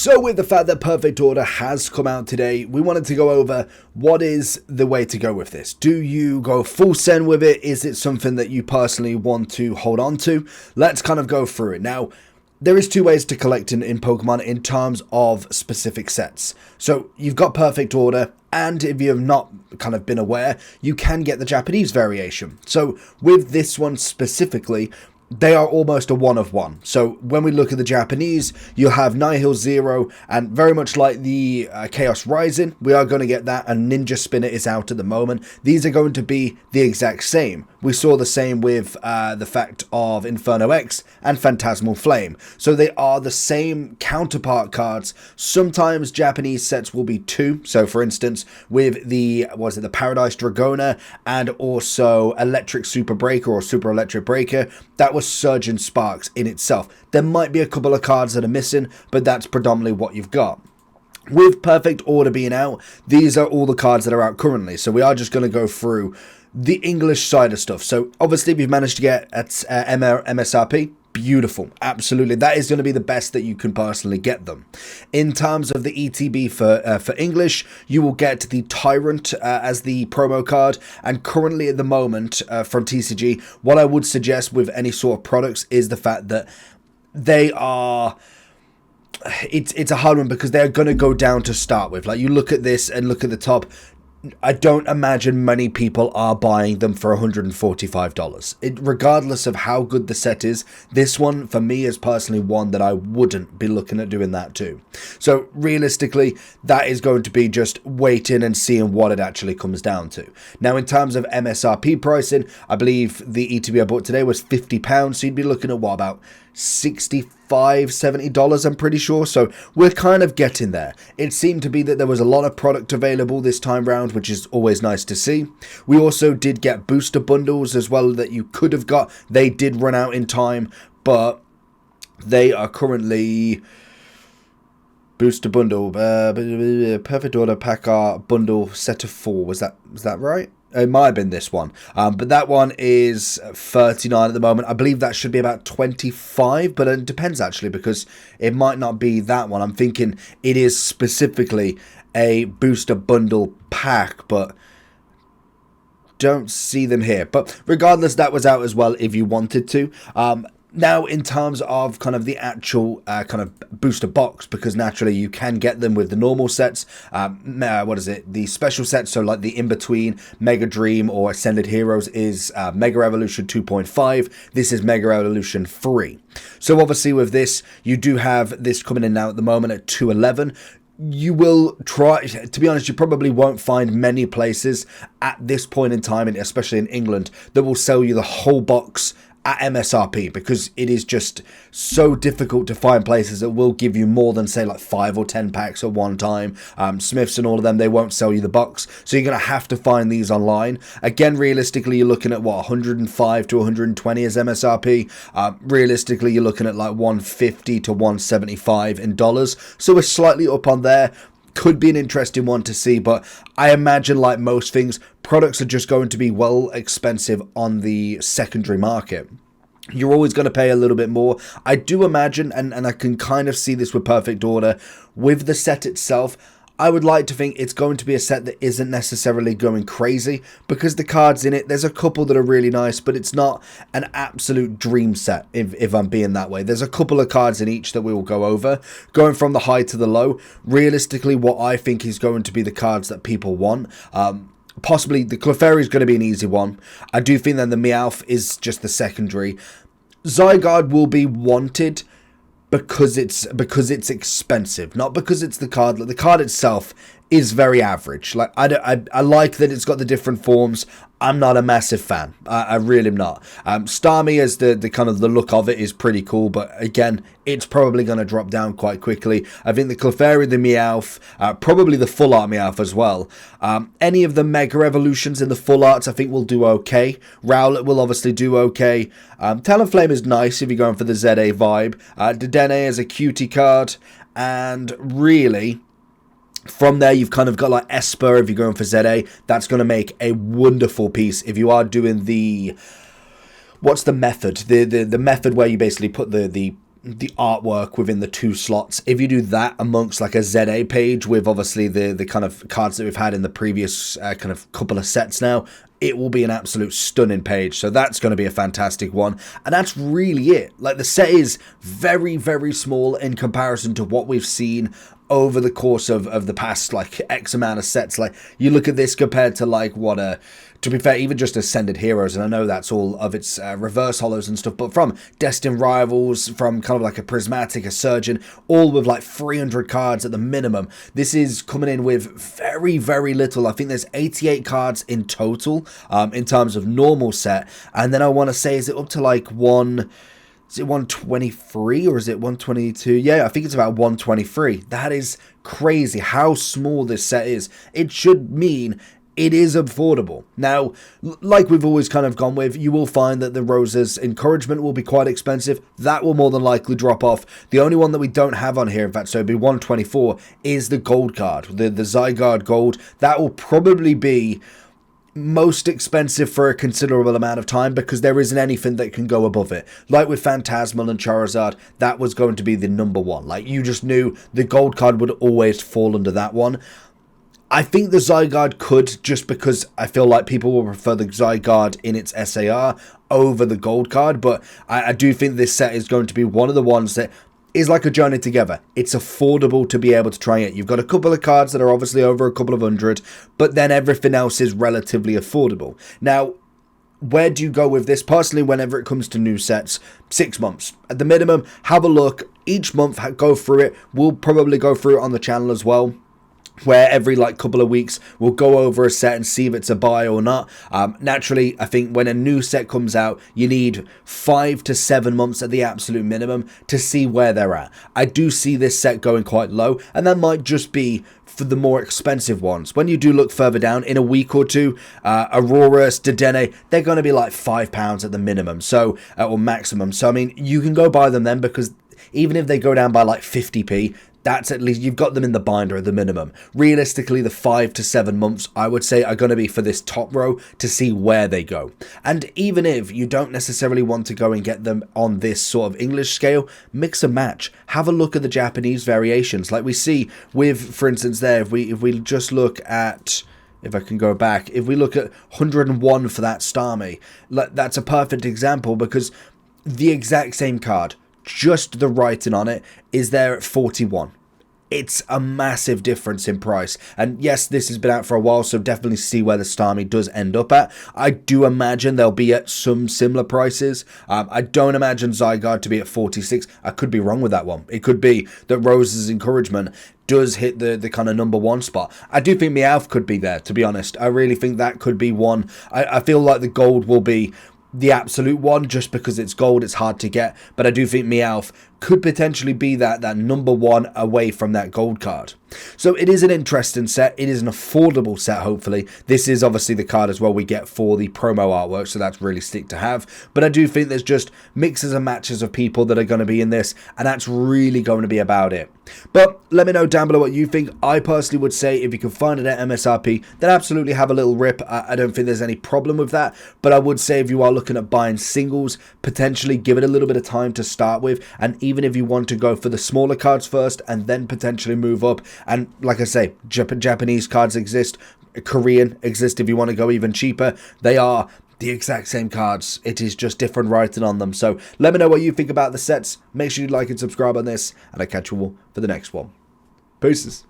So with the fact that Perfect Order has come out today, we wanted to go over what is the way to go with this. Do you go full send with it? Is it something that you personally want to hold on to? Let's kind of go through it. Now, there is two ways to collect in Pokemon in terms of specific sets. So you've got Perfect Order, and if you have not kind of been aware, you can get the Japanese variation. So with this one specifically, they are almost a one of one. So when we look at the Japanese, you'll have Nihil Zero, and very much like the Chaos Rising, we are going to get that, and Ninja Spinner is out at the moment. These are going to be the exact same. We saw the same with the fact of Inferno X and Phantasmal Flame. So they are the same counterpart cards. Sometimes Japanese sets will be two. So for instance, with the Paradise Dragona and also Electric Super Breaker or Super Electric Breaker, that was Surge and Sparks in itself. There might be a couple of cards that are missing, but that's predominantly what you've got. With Perfect Order being out, these are all the cards that are out currently. So we are just going to go through the English side of stuff. So obviously we've managed to get at MSRP. Beautiful. Absolutely. That is going to be the best that you can personally get them. In terms of the ETB for English, you will get the Tyrant as the promo card. And currently at the moment from TCG, what I would suggest with any sort of products is the fact that they are... It's a hard one because they're going to go down to start with. Like, you look at this and look at the top. I don't imagine many people are buying them for $145. Regardless of how good the set is, this one for me is personally one that I wouldn't be looking at doing that too. So realistically, that is going to be just waiting and seeing what it actually comes down to. Now, in terms of MSRP pricing, I believe the ETB I bought today was £50, so you'd be looking at what, about $65-70, I'm pretty sure. So we're kind of getting there. It seemed to be that there was a lot of product available this time round, which is always nice to see. We also did get booster bundles as well that you could have got. They did run out in time, but they are currently... Booster bundle, Perfect Order pack art bundle set of 4. Was that right? It might have been this one, but that one is $39 at the moment. I believe that should be about $25, but it depends actually, because it might not be that one. I'm thinking it is specifically a booster bundle pack, but don't see them here. But regardless, that was out as well if you wanted to. Now, in terms of kind of the actual kind of booster box, because naturally you can get them with the normal sets, the special sets, so like the in-between Mega Dream or Ascended Heroes is Mega Evolution 2.5, this is Mega Evolution 3. So obviously with this, you do have this coming in now at the moment at 211. You will try, to be honest, you probably won't find many places at this point in time, and especially in England, that will sell you the whole box at MSRP, because it is just so difficult to find places that will give you more than, say, like 5 or 10 packs at one time. Smiths and all of them, they won't sell you the box, so you're going to have to find these online. Again, realistically, you're looking at what, 105 to 120 as MSRP. Realistically, you're looking at like 150 to 175 in dollars, so we're slightly up on there. Could be an interesting one to see, but I imagine, like most things, products are just going to be well expensive on the secondary market. You're always going to pay a little bit more. I do imagine, and I can kind of see this with Perfect Order, with the set itself, I would like to think it's going to be a set that isn't necessarily going crazy, because the cards in it, there's a couple that are really nice, but it's not an absolute dream set, if I'm being that way. There's a couple of cards in each that we will go over. Going from the high to the low, realistically, what I think is going to be the cards that people want. Possibly the Clefairy is going to be an easy one. I do think that the Meowth is just the secondary. Zygarde will be wanted, because it's expensive, not because it's the card. The card itself is very average. Like, I like that it's got the different forms. I'm not a massive fan. I really am not. Starmie, as the kind of the look of it, is pretty cool, but again, it's probably going to drop down quite quickly. I think the Clefairy, the Meowth, probably the full art Meowth as well. Any of the Mega Evolutions in the full arts, I think will do okay. Rowlet will obviously do okay. Talonflame is nice if you're going for the ZA vibe. Dedenne is a cutie card, and really, from there, you've kind of got like Esper if you're going for ZA. That's going to make a wonderful piece if you are doing the... What's the method? The method where you basically put the the artwork within the 2 slots, if you do that amongst like a ZA page with obviously the kind of cards that we've had in the previous kind of couple of sets now, it will be an absolute stunning page. So that's going to be a fantastic one. And that's really it. Like, the set is very, very small in comparison to what we've seen over the course of the past like X amount of sets. Like, you look at this compared to like what to be fair, even just Ascended Heroes, and I know that's all of its reverse holos and stuff, but from Destined Rivals, from kind of like a Prismatic, a Surgeon, all with like 300 cards at the minimum. This is coming in with very, very little. I think there's 88 cards in total in terms of normal set, and then I want to say, is it up to like is it 123 or is it 122? Yeah, I think it's about 123. That is crazy how small this set is. It should mean it is affordable. Now, like we've always kind of gone with, you will find that the Rosa's Encouragement will be quite expensive. That will more than likely drop off. The only one that we don't have on here, in fact, so it'd be 124, is the gold card, the Zygarde Gold. That will probably be most expensive for a considerable amount of time because there isn't anything that can go above it. Like with Phantasmal and Charizard, that was going to be the number one. Like, you just knew the gold card would always fall under that one. I think the Zygarde could, just because I feel like people will prefer the Zygarde in its SAR over the gold card, but I do think this set is going to be one of the ones that is like a journey together. It's affordable to be able to try it. You've got a couple of cards that are obviously over a couple of hundred, but then everything else is relatively affordable. Now, where do you go with this? Personally, whenever it comes to new sets, 6 months. At the minimum, have a look. Each month, go through it. We'll probably go through it on the channel as well, where every like couple of weeks we'll go over a set and see if it's a buy or not. Naturally, I think when a new set comes out, you need 5 to 7 months at the absolute minimum to see where they're at. I do see this set going quite low, and that might just be for the more expensive ones. When you do look further down, in a week or two, Aurora, Dedenne, they're going to be like £5 at the minimum, so or maximum. So I mean, you can go buy them then, because even if they go down by like 50p, that's at least, you've got them in the binder at the minimum. Realistically, the 5 to 7 months, I would say, are going to be for this top row to see where they go. And even if you don't necessarily want to go and get them on this sort of English scale, mix and match. Have a look at the Japanese variations. Like we see with, for instance, there, if we just look at, if I can go back, if we look at 101 for that Starmie, that's a perfect example, because the exact same card, just the writing on it, is there at 41. It's a massive difference in price. And yes, this has been out for a while, so definitely see where the Starmie does end up at. I do imagine they'll be at some similar prices. I don't imagine Zygarde to be at 46. I could be wrong with that one. It could be that Rosa's Encouragement does hit the kind of number one spot. I do think Meowth could be there, to be honest. I really think that could be one. I feel like the gold will be the absolute one, just because it's gold, it's hard to get, but I do think Meowth could potentially be that number one away from that gold card. So it is an interesting set. It is an affordable set, hopefully. This is obviously the card as well we get for the promo artwork, so that's really sick to have. But I do think there's just mixes and matches of people that are going to be in this, and that's really going to be about it. But let me know down below what you think. I personally would say if you can find it at MSRP, then absolutely have a little rip. I don't think there's any problem with that, but I would say if you are looking at buying singles, potentially give it a little bit of time to start with, and even if you want to go for the smaller cards first and then potentially move up, and like I say, Japanese cards exist, Korean exist if you want to go even cheaper. They are the exact same cards, it is just different writing on them. So let me know what you think about the sets. Make sure you like and subscribe on this, and I'll catch you all for the next one. Peace.